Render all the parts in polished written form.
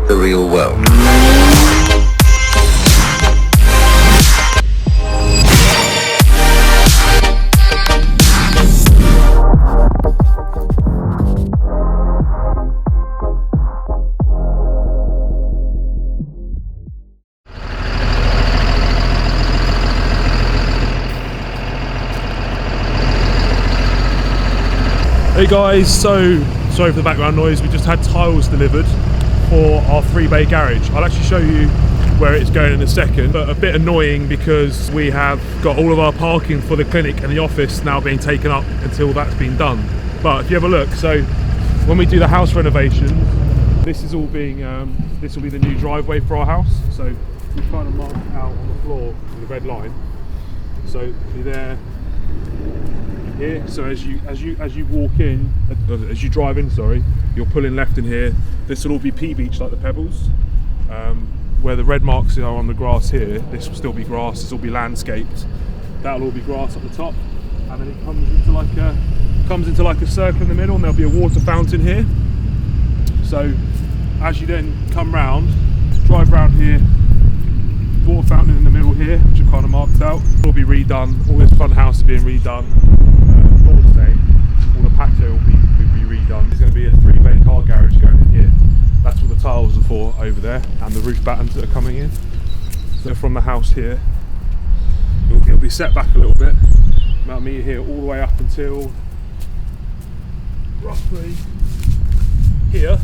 the real world. Hey guys, so sorry for the background noise. We just had tiles delivered for our 3-bay garage. I'll actually show you where it's going in a second, but a bit annoying because we have got all of our parking for the clinic and the office now being taken up until that's been done. But if you have a look, so when we do the house renovation, this is all being this will be the new driveway for our house. So we kind of marked out on the floor with the red line. So you're there. Here, so as you walk in, as you drive in, sorry, you're pulling left in here. This will all be pea beach like the pebbles. Where the red marks are on the grass here, this will still be grass. This will be landscaped. That'll all be grass at the top, and then it comes into like a circle in the middle, and there'll be a water fountain here. So as you then come round, drive round here, water fountain in the middle here, which I've kind of marked out. It'll be redone. All this front house is being redone. All the patio will be redone. There's going to be a 3-bay car garage going in here. That's what the tiles are for over there, and the roof battens that are coming in. So from the house here, it'll be set back a little bit. About me here all the way up until roughly here,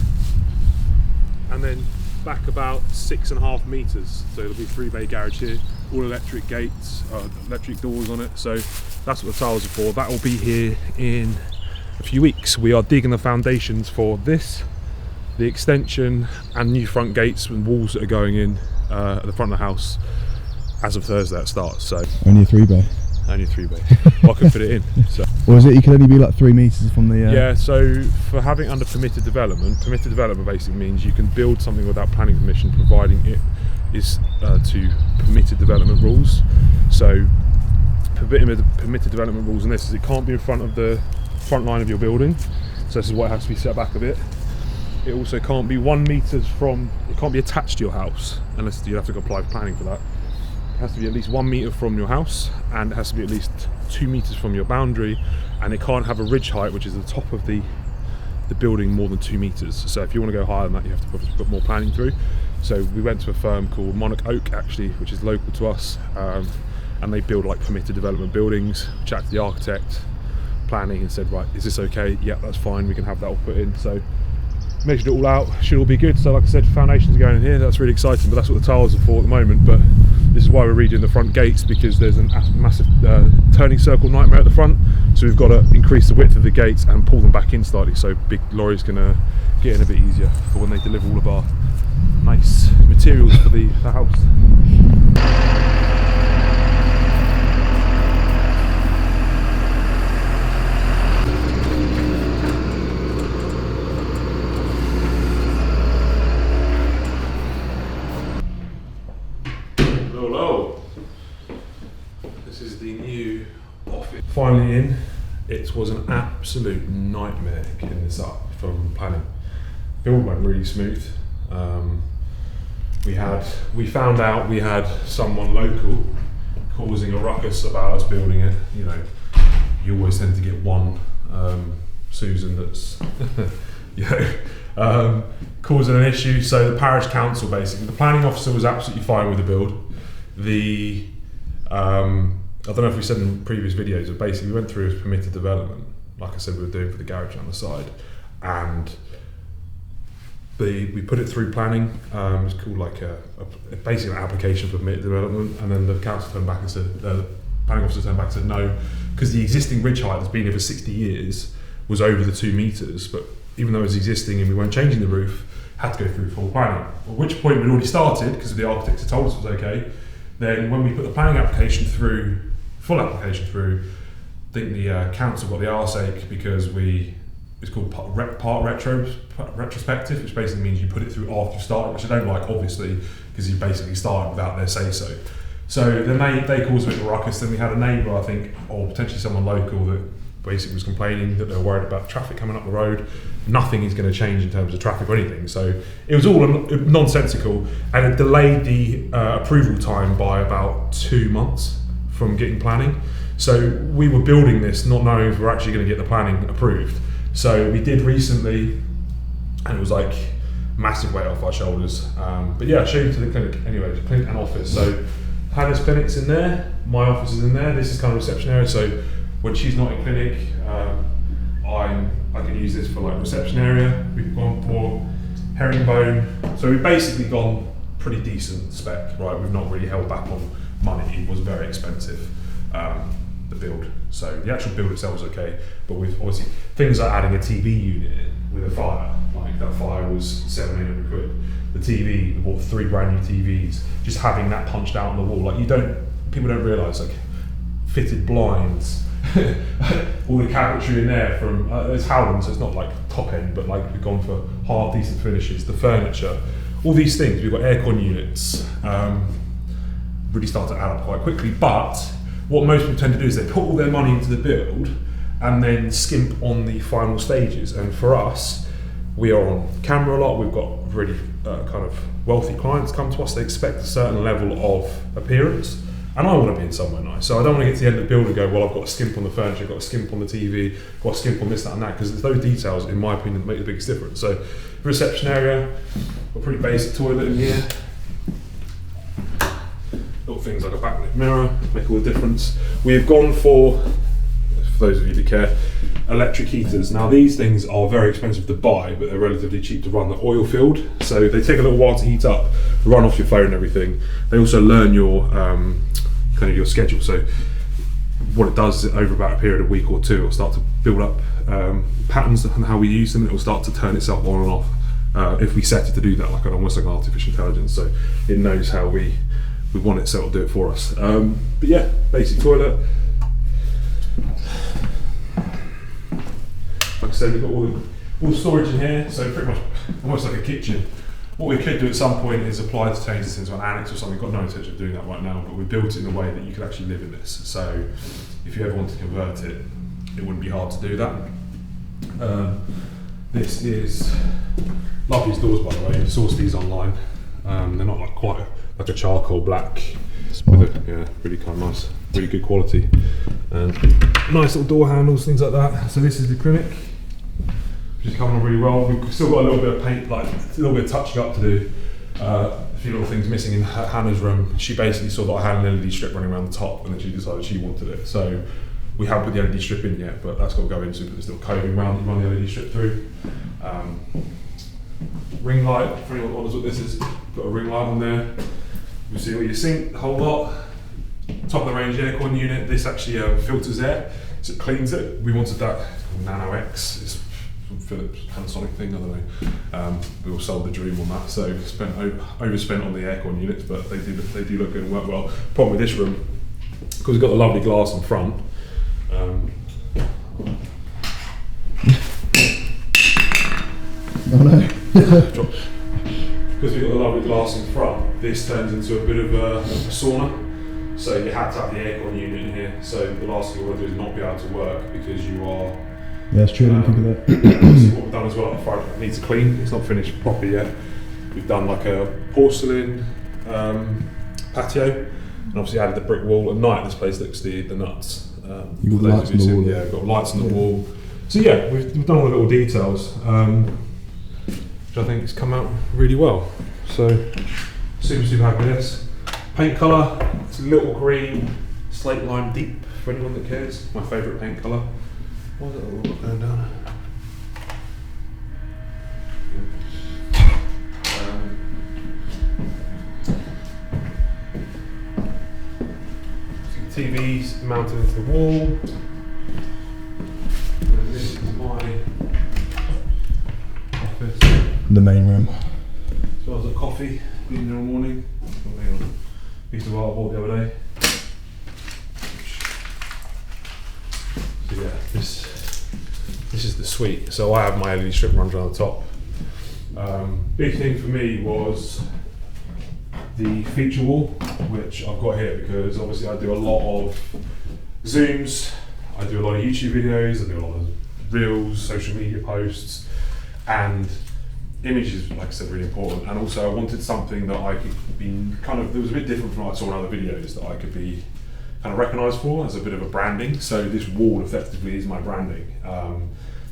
and then back about 6.5 meters. So it'll be 3-bay garage here, all electric gates, electric doors on it. So that's what the tiles are for. That will be here in a few weeks. We are digging the foundations for this, the extension, and new front gates and walls that are going in at the front of the house as of Thursday it starts. So only a 3-bay. Only a 3-bay. Well, I can fit it in. So. Or is it you can only be like 3 meters from the? Yeah. So for having under permitted development basically means you can build something without planning permission, providing it is to permitted development rules. So permitted development rules on this is it can't be in front of the front line of your building. So this is why it has to be set back a bit. It also can't be 1 meter from. It can't be attached to your house unless you have to apply for planning for that. It has to be at least 1 meter from your house, and it has to be at least 2 meters from your boundary, and it can't have a ridge height, which is the top of the building, more than 2 meters. So if you want to go higher than that, you have to put more planning through. So we went to a firm called Monarch Oak, actually, which is local to us, and they build like permitted development buildings. Chatted to the architect, planning, and said, right, is this okay? Yeah, that's fine, we can have that all put in. So measured it all out, should all be good. So like I said, foundations are going in here. That's really exciting, but that's what the tiles are for at the moment. But this is why we're redoing the front gates, because there's a massive turning circle nightmare at the front. So we've got to increase the width of the gates and pull them back in slightly, so big lorries can get in a bit easier for when they deliver all of our nice materials for the house. This is the new office. Finally in. It was an absolute nightmare getting this up from planning. Build went really smooth. We found out we had someone local causing a ruckus about us building it. You know, you always tend to get one Susan that's causing an issue. So the parish council, basically, the planning officer was absolutely fine with the build. I don't know if we said in previous videos, but basically we went through as permitted development, like I said we were doing for the garage on the side, and we put it through planning. It was called like basically an application for permitted development, and then the council turned back and said, the planning officer turned back and said no, because the existing ridge height that's been here for 60 years was over the 2 meters, but even though it was existing and we weren't changing the roof, had to go through full planning. At which point we'd already started, because the architects had told us it was okay. Then when we put the planning application through, full application through, I think the council got the arse ache because it's called part retrospective, which basically means you put it through after you start, which I don't like, obviously, because you basically started without their say so. So then they caused a bit of a ruckus. Then we had a neighbour, I think, or potentially someone local, that basically was complaining that they were worried about traffic coming up the road. nothing is going to change in terms of traffic or anything. So it was all nonsensical, and it delayed the approval time by about 2 months from getting planning. So we were building this not knowing if we were actually going to get the planning approved. So we did recently, and it was like massive weight off our shoulders. But yeah, I'll show you to the clinic anyway, the clinic and office. So Hannah's clinic's in there, my office is in there. This is kind of reception area. So when she's not in clinic, I can use this for like reception area. We've gone for herringbone. So we've basically gone pretty decent spec, right? We've not really held back on money. It was very expensive, the build. So the actual build itself was okay, but with obviously things like adding a TV unit in with a fire, like that fire was 700-800 quid. The TV, we bought 3 brand new TVs, just having that punched out on the wall. Like people don't realise, like fitted blinds, all the cabinetry in there from, it's Howland, so it's not like top end, but like we've gone for half decent finishes, the furniture, all these things. We've got aircon units, really start to add up quite quickly. But what most people tend to do is they put all their money into the build and then skimp on the final stages. And for us, we are on camera a lot. We've got really kind of wealthy clients come to us. They expect a certain level of appearance, and I want to be in somewhere nice. So I don't want to get to the end of the build and go, well, I've got to skimp on the furniture, I've got to skimp on the TV, got to skimp on this, that, and that, because it's those details, in my opinion, that make the biggest difference. So reception area, got a pretty basic toilet in here. Little things like a backlit mirror make all the difference. We have gone for those of you that care, electric heaters. Now these things are very expensive to buy, but they're relatively cheap to run. They're oil filled, so they take a little while to heat up, run off your phone and everything. They also learn your kind of your schedule. So what it does is over about a period of a week or two, it'll start to build up patterns and how we use them. It will start to turn itself on and off if we set it to do that, like almost like artificial intelligence. So it knows how we want it, so it'll do it for us. But yeah, basic toilet. Like I said, we've got all the storage in here, so pretty much almost like a kitchen. What we could do at some point is apply to change this into an annex or something. We've got no intention of doing that right now, but we built it in a way that you could actually live in this. So if you ever want to convert it, it wouldn't be hard to do that. This is love these doors, by the way. You source these online. They're not like quite like a charcoal black. Yeah, really kind of nice, really good quality, and nice little door handles, things like that. So this is the clinic, which is coming on really well. We've still got a little bit of paint, like a little bit of touching up to do. A few little things missing in Hannah's room. She basically saw that I had an LED strip running around the top, and then she decided she wanted it. So we haven't put the LED strip in yet, but that's got to go in soon. But there's still coding around to run the LED strip through. Ring light, for anyone that wonders what this is, put a ring light on there. You see all your sink, the whole lot. Top of the range aircon unit. This actually filters air, so it cleans it. We wanted that Nano X. It's from Philips Panasonic thing, I don't know. We all sold the dream on that, so overspent on the aircon units, but they do look good and work well. Problem with this room, because we've got the lovely glass in front. Oh no. Because we've got the lovely glass in front, this turns into a bit of a sauna. So you had to have the aircon unit in here. So the last thing you want to do is not be able to work because you are. Yeah, it's true. I didn't think of that. What we've done as well, the front needs to clean. It's not finished properly yet. We've done like a porcelain patio, and obviously added the brick wall. At night, this place looks the nuts. You've got lights on the wall. Yeah, we've got lights on the wall. So yeah, we've done all the little details. Which I think has come out really well. So super happy with this. Paint colour, it's a little green, slate lime deep for anyone that cares. My favourite paint colour. Why is it all going down? TVs mounted into the wall. And this is my office. The main room. As well as a coffee, in the morning. Piece of art I bought the other day. So yeah, this is the suite. So I have my LED strip runs around the top. Big thing for me was the feature wall, which I've got here because obviously I do a lot of Zooms, I do a lot of YouTube videos, I do a lot of reels, social media posts. And image is, like I said, really important. And also I wanted something that I could be kind of, that was a bit different from what I saw in other videos, that I could be kind of recognised for as a bit of a branding. So this wall effectively is my branding.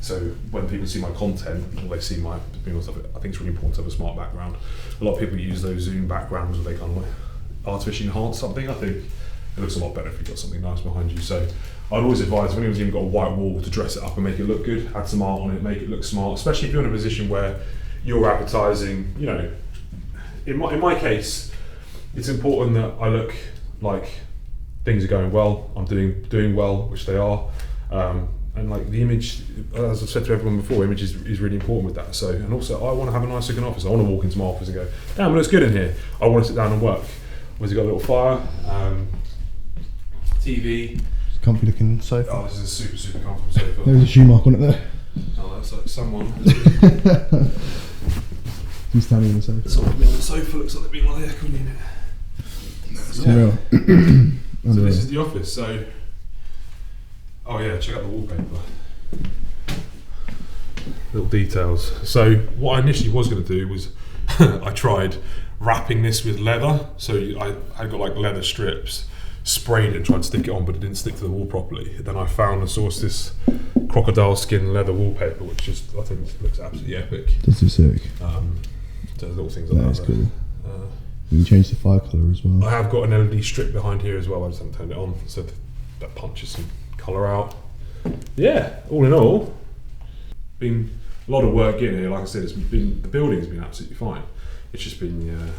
So when people see my content, or they see my stuff, I think it's really important to have a smart background. A lot of people use those Zoom backgrounds where they kind of like artificially enhance something. I think it looks a lot better if you've got something nice behind you. So I'd always advise, if anyone's even got a white wall, to dress it up and make it look good, add some art on it, make it look smart, especially if you're in a position where you're advertising, you know, in my case, it's important that I look like things are going well, I'm doing well, which they are. And like the image, as I've said to everyone before, image is really important with that. So, and also I want to have a nice looking office. I want to walk into my office and go, damn, it looks good in here. I want to sit down and work. Where's it got a little fire, TV. Comfy looking sofa. Oh, this is a super, super comfortable sofa. There's a shoe mark on it there. Oh, that's like someone. He's standing on the sofa. Someone on the sofa, looks like they've been on the aircon unit. So this is the office, so, oh yeah, check out the wallpaper. Little details. So what I initially was going to do was, I tried wrapping this with leather. So I got like leather strips, sprayed it and tried to stick it on, but it didn't stick to the wall properly. Then I found and sourced this crocodile skin leather wallpaper, which just, I think looks absolutely epic. That's so sick. So there's little things like that. That is cool. You can change the fire colour as well. I have got an LED strip behind here as well, I just haven't turned it on, so that punches some colour out. Yeah, all in all, been a lot of work in here. Like I said, the building's been absolutely fine. It's just been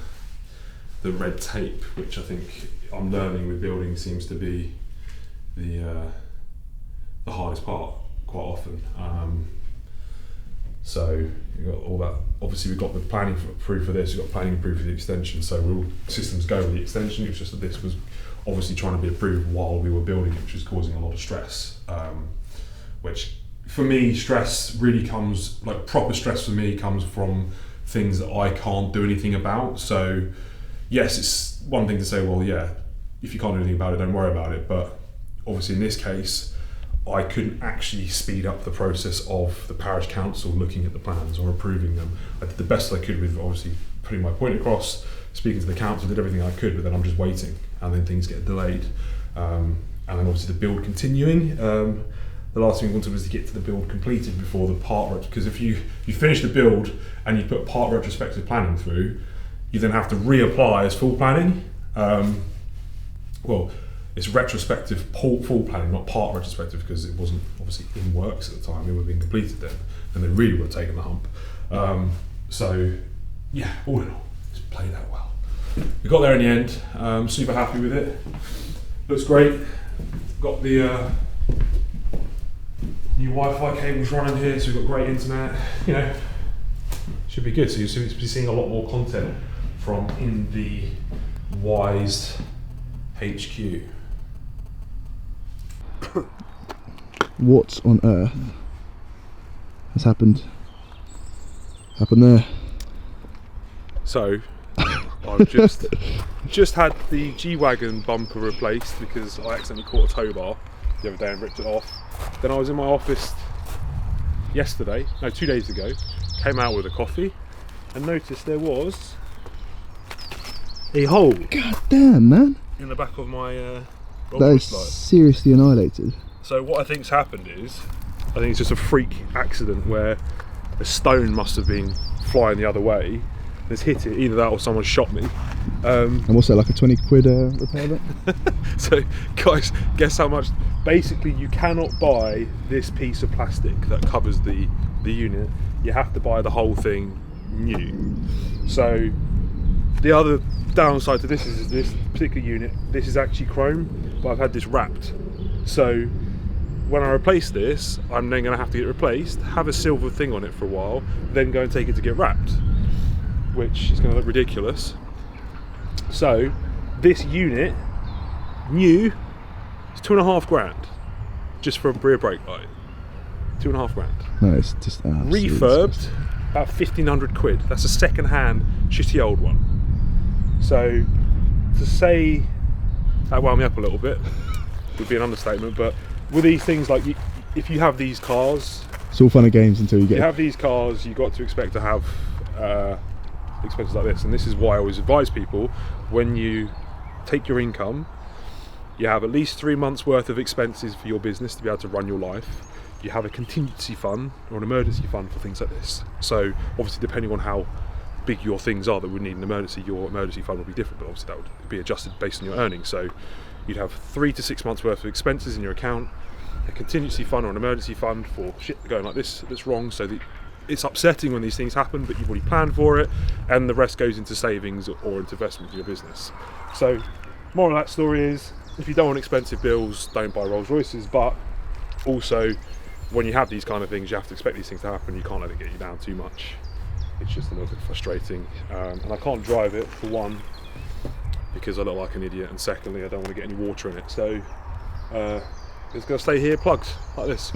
the red tape, which I think I'm learning with building seems to be the hardest part quite often. So you've got all that. Obviously, we've got the planning approved for this. We've got planning approved for the extension. So all systems go with the extension. It's just that this was obviously trying to be approved while we were building it, which was causing a lot of stress. Which for me, stress really comes, like proper stress for me comes from things that I can't do anything about. So yes, it's one thing to say, well, yeah, if you can't do anything about it, don't worry about it. But obviously in this case, I couldn't actually speed up the process of the parish council looking at the plans or approving them. I did the best I could with obviously putting my point across, speaking to the council, did everything I could, but then I'm just waiting, and then things get delayed. And then obviously the build continuing. The last thing we wanted was to get to the build completed before the part, because if you finish the build and you put part retrospective planning through, you then have to reapply as full planning. Well, it's retrospective full planning, not part retrospective, because it wasn't obviously in works at the time. It would have been completed then, and they really would have taken the hump. So yeah, all in all, it's played out well. We got there in the end. Super happy with it. Looks great. Got the new Wi-Fi cables running here, so we've got great internet. You know, should be good. So you'll be seeing a lot more content from in the Wise HQ. What on earth has happened there? So I've just had the G-Wagon bumper replaced because I accidentally caught a tow bar the other day and ripped it off. Then I was in my office 2 days ago, came out with a coffee and noticed there was a hole God damn, man. in the back of my That Rolls-Royce is light. seriously annihilated. So what I think's happened is, I think it's just a freak accident where a stone must have been flying the other way, has hit it, either that or someone shot me. And what's that, like a 20 quid repair bit? So guys, guess how much? Basically you cannot buy this piece of plastic that covers the unit. You have to buy the whole thing new. So the other downside to this is this particular unit, this is actually chrome, but I've had this wrapped. So when I replace this, I'm then going to have to get it replaced, have a silver thing on it for a while, then go and take it to get wrapped, which is going to look ridiculous. So this unit, new, is $2.5 grand, just for a rear brake light. $2.5 grand. No, it's just Refurbed, about 1,500 quid. That's a second-hand, shitty old one. So to say that wound me up a little bit would be an understatement, but with these things, like if you have these cars It's all fun and games until you You get. have these cars, you've got to expect to have expenses like this, and this is why I always advise people, when you take your income, you have at least 3 months worth of expenses for your business to be able to run your life. You have a contingency fund or an emergency fund for things like this. So obviously, depending on how big your things are that would need an emergency, your emergency fund will be different, but obviously that would be adjusted based on your earnings. So you'd have 3 to 6 months worth of expenses in your account, a contingency fund or an emergency fund for shit going like this that's wrong, so that it's upsetting when these things happen, but you've already planned for it, and the rest goes into savings or into investment in your business. So moral of that story is, if you don't want expensive bills, don't buy Rolls Royces, but also when you have these kind of things, you have to expect these things to happen. You can't let it get you down too much. It's just a little bit frustrating, and I can't drive it, for one, because I look like an idiot, and secondly, I don't want to get any water in it. So it's going to stay here plugged like this.